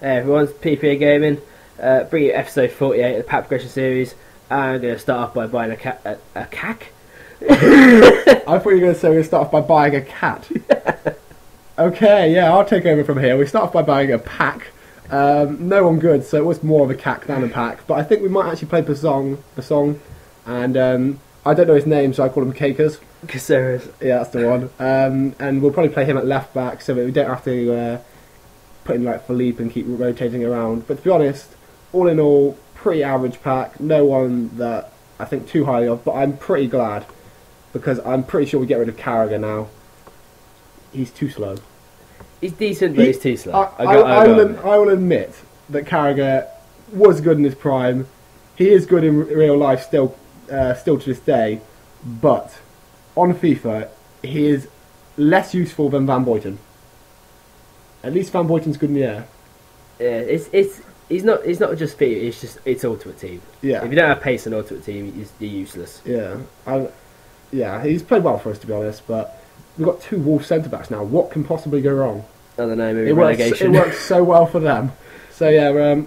Hey everyone, it's PPAgaming, bringing you episode 48 of the Pack Progression series. I'm going to start off by buying a cack? I thought you were going to say we're going to start off by buying a cat. Okay, yeah, I'll take over from here. We start off by buying a pack. No one good, so it was more of a cack than a pack. But I think we might actually play Basong, and I don't know his name, so I call him Cakers. Caceres. Yeah, that's the one. And we'll probably play him at left back, so that we don't have to put in like Philippe and keep rotating around. But to be honest, all in all, pretty average pack. No one that I think too highly of, but I'm pretty glad because I'm pretty sure we get rid of Carragher now. He's too slow. He's decent, but he's too slow. I will admit that Carragher was good in his prime. He is good in real life still to this day, but on FIFA he is less useful than Van Boyten. At least Van Boyten's good in the air. Yeah, he's not just fit. It's Ultimate Team. Yeah. If you don't have pace in Ultimate Team, you're useless. Yeah, yeah. He's played well for us, to be honest. But we've got two Wolves centre backs now. What can possibly go wrong? I don't know. Maybe relegation. It works so well for them. So yeah,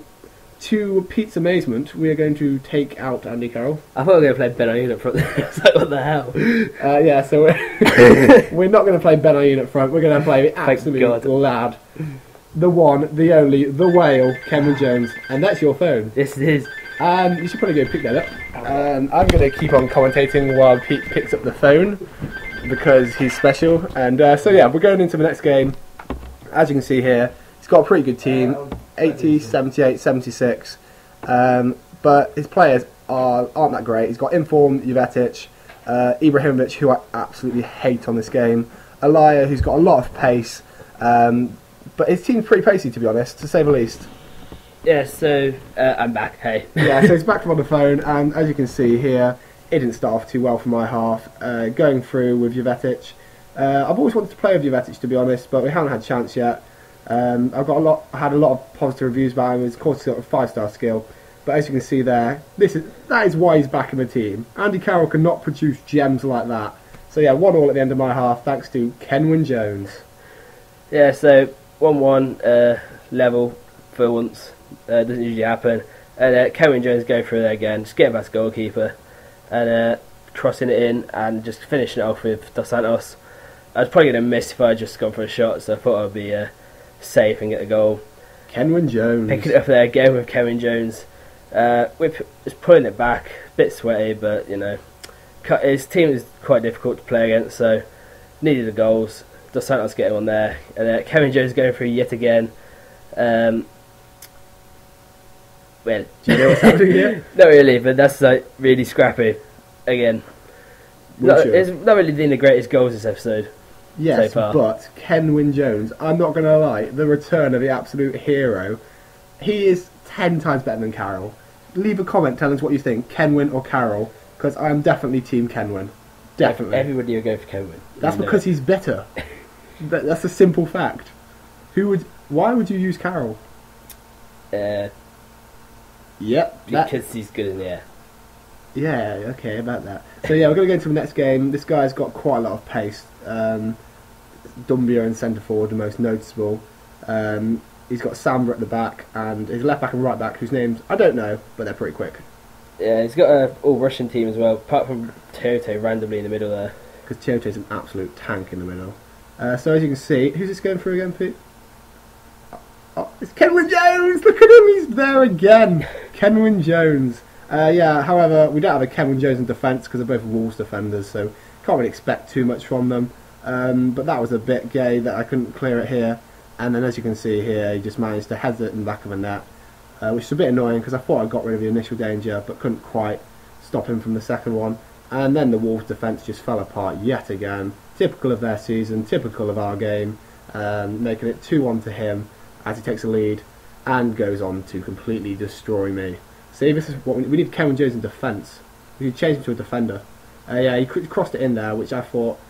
to Pete's amazement, we are going to take out Andy Carroll. I thought we were going to play Ben Ayoun up front. It's like, what the hell? Yeah, so we're not going to play Ben Ayoun up front. We're going to play the absolute lad. The one, the only, the whale, Cameron Jones. And that's your phone. Yes, it is. And you should probably go pick that up. And I'm going to keep on commentating while Pete picks up the phone because he's special. And so yeah, we're going into the next game. As you can see here, he's got a pretty good team. 80, 78, 76. But his players aren't that great. He's got Inform, Jovetic, Ibrahimovic, who I absolutely hate on this game. Elia, who's got a lot of pace. But his team's pretty pacey, to be honest, to say the least. Yeah, so I'm back, hey. Yeah, so he's back from on the phone, and as you can see here, it didn't start off too well for my half. Going through with Jovetic. I've always wanted to play with Jovetic, to be honest, but we haven't had a chance yet. I had a lot of positive reviews about him. Of course, he's got a 5-star skill. But as you can see there, that is why he's back in the team. Andy Carroll cannot produce gems like that. So yeah, 1-1 at the end of my half, thanks to Kenwyne Jones. Yeah, so 1-1 level for once. Doesn't usually happen. And Kenwyne Jones going through there again, just getting past goalkeeper and crossing it in and just finishing it off with Dos Santos. I was probably going to miss if I had just gone for a shot, so I thought I'd be safe and get the goal. Kenwyne Jones. Picking it up there again with Kenwyne Jones. Just pulling it back, a bit sweaty, but you know, his team is quite difficult to play against, so needed the goals. Dos Santos getting on there, and Kenwyne Jones going through yet again. Well, do you know what's happening here? Not really, but that's like really scrappy again. It's not really been the greatest goals this episode. Yes, so far. But Kenwyne Jones, I'm not going to lie, the return of the absolute hero. He is 10 times better than Carroll. Leave a comment telling us what you think, Kenwyne or Carroll, because I'm definitely Team Kenwyne. Definitely. Everybody will go for Kenwyne. That's because he's better. That's a simple fact. Why would you use Carroll? Yep. Because he's good in the air. Yeah, okay, about that. So yeah, we're going to go into the next game. This guy's got quite a lot of pace. Dumbia in centre forward, the most noticeable. He's got Samba at the back, and his left back and right back, whose names I don't know, but they're pretty quick. Yeah, he's got an all-Russian team as well, apart from Teote randomly in the middle there. Because Teote's an absolute tank in the middle. So as you can see, who's this going through again, Pete? Oh, it's Kenwyne Jones! Look at him, he's there again! Kenwyne Jones. Yeah, however, we don't have a Kenwyne Jones in defence because they're both Wolves defenders, so can't really expect too much from them. But that was a bit gay that I couldn't clear it here. And then as you can see here, he just managed to head it in the back of the net, which is a bit annoying because I thought I got rid of the initial danger, but couldn't quite stop him from the second one. And then the Wolves defence just fell apart yet again. Typical of their season, typical of our game, making it 2-1 to him as he takes a lead and goes on to completely destroy me. See, this is what we need. Kenwyne Jones in defence. We could change him to a defender. Yeah, he crossed it in there, which I thought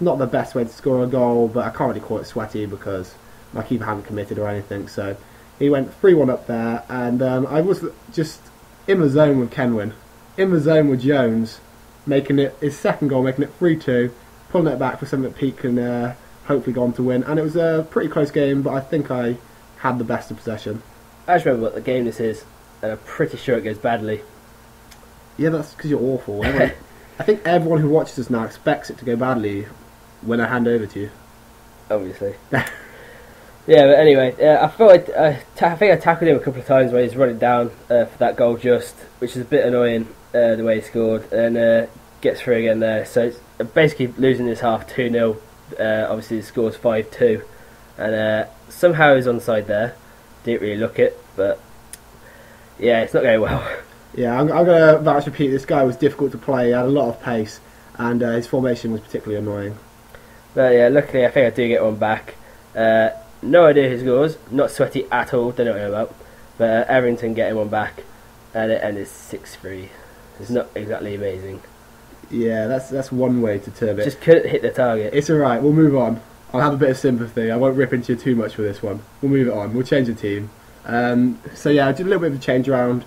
not the best way to score a goal, but I can't really call it sweaty because my keeper hadn't committed or anything. So he went 3-1 up there, and I was just in the zone with Kenwyne, in the zone with Jones, making it his second goal, making it 3-2, pulling it back for something that Pete can hopefully go on to win. And it was a pretty close game, but I think I had the best of possession. I just remember what the game this is, and I'm pretty sure it goes badly. Yeah, that's because you're awful. I think everyone who watches us now expects it to go badly when I hand over to you. Obviously. Yeah, but anyway, I think I tackled him a couple of times when he's running down for that goal just, which is a bit annoying the way he scored, and gets through again there. So it's basically losing this half 2-0. Obviously the score's 5-2, and somehow he's onside there. Didn't really look it, but yeah, it's not going well. Yeah, I'm going to vouch for Pete. This guy was difficult to play. He had a lot of pace, and his formation was particularly annoying. But yeah, luckily I think I do get one back. No idea who scores, not sweaty at all, don't know what I'm about. But Everington getting one back, and it ended 6-3. It's not exactly amazing. Yeah, that's one way to term it. Just couldn't hit the target. It's alright, we'll move on. I'll have a bit of sympathy. I won't rip into you too much for this one. We'll move it on. We'll change the team. So yeah, I did a little bit of a change around,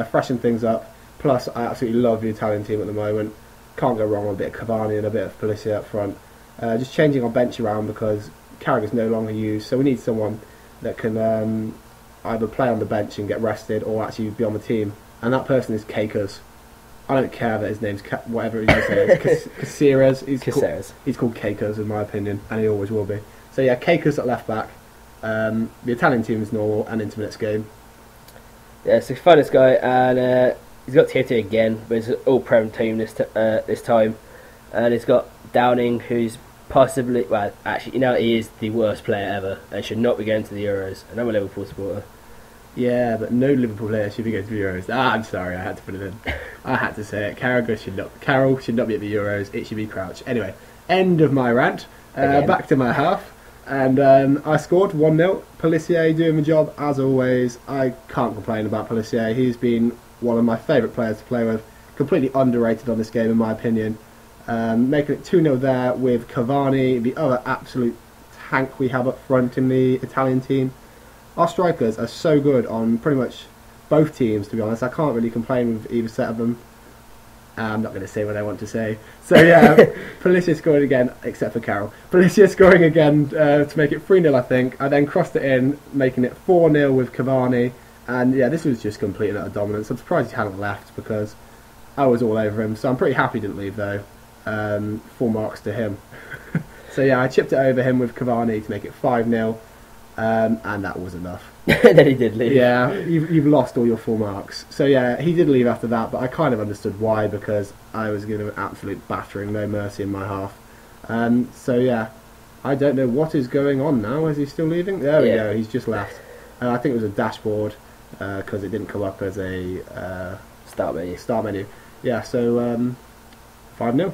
freshen things up. Plus, I absolutely love the Italian team at the moment. Can't go wrong with a bit of Cavani and a bit of Polizzi up front. Just changing our bench around because Carragher's no longer used, so we need someone that can either play on the bench and get rested or actually be on the team. And that person is Kakers. I don't care that his name's whatever he says. Caceres. He's called Kakers in my opinion, and he always will be. So yeah, Kakers at left back. The Italian team is normal and into the next game. Yeah, so find this guy, and he's got TOT again, but it's an all-prem team this time. And he's got Downing, who's possibly, well, actually, you know, he is the worst player ever and should not be going to the Euros. And I'm a Liverpool supporter. Yeah, but no Liverpool player should be going to the Euros. I'm sorry, I had to put it in. I had to say it. Carroll should not be at the Euros. It should be Crouch. Anyway, end of my rant. Back to my half. And I scored 1-0. Polizzi doing the job as always. I can't complain about Polizzi. He's been one of my favourite players to play with. Completely underrated on this game in my opinion. Making it 2-0 there with Cavani, the other absolute tank we have up front in the Italian team. Our strikers are so good on pretty much both teams, to be honest. I can't really complain with either set of them. I'm not going to say what I want to say. So yeah, Polizzi scored again, except for Carroll. Polizzi scoring again to make it 3-0, I think. I then crossed it in, making it 4-0 with Cavani. And yeah, this was just complete and utter dominance. I'm surprised he hadn't left because I was all over him. So I'm pretty happy he didn't leave though. 4 marks to him. So yeah, I chipped it over him with Cavani to make it 5-0. And that was enough. Then he did leave. Yeah, you've lost all your 4 marks. So yeah, he did leave after that, but I kind of understood why, because I was given an absolute battering, no mercy in my half. So yeah, I don't know what is going on now. Is he still leaving? There we go, he's just left. I think it was a dashboard, because it didn't come up as a start menu. Yeah, so 5-0.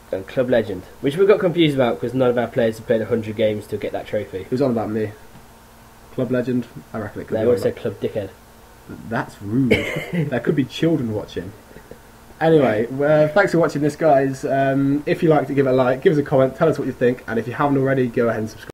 And Club Legend, which we got confused about because none of our players have played 100 games to get that trophy. It was on about me. Club Legend, I reckon it could be. They always say Club Dickhead. That's rude. There could be children watching. Anyway, thanks for watching this, guys. If you liked it, give it a like, give us a comment, tell us what you think, and if you haven't already, go ahead and subscribe.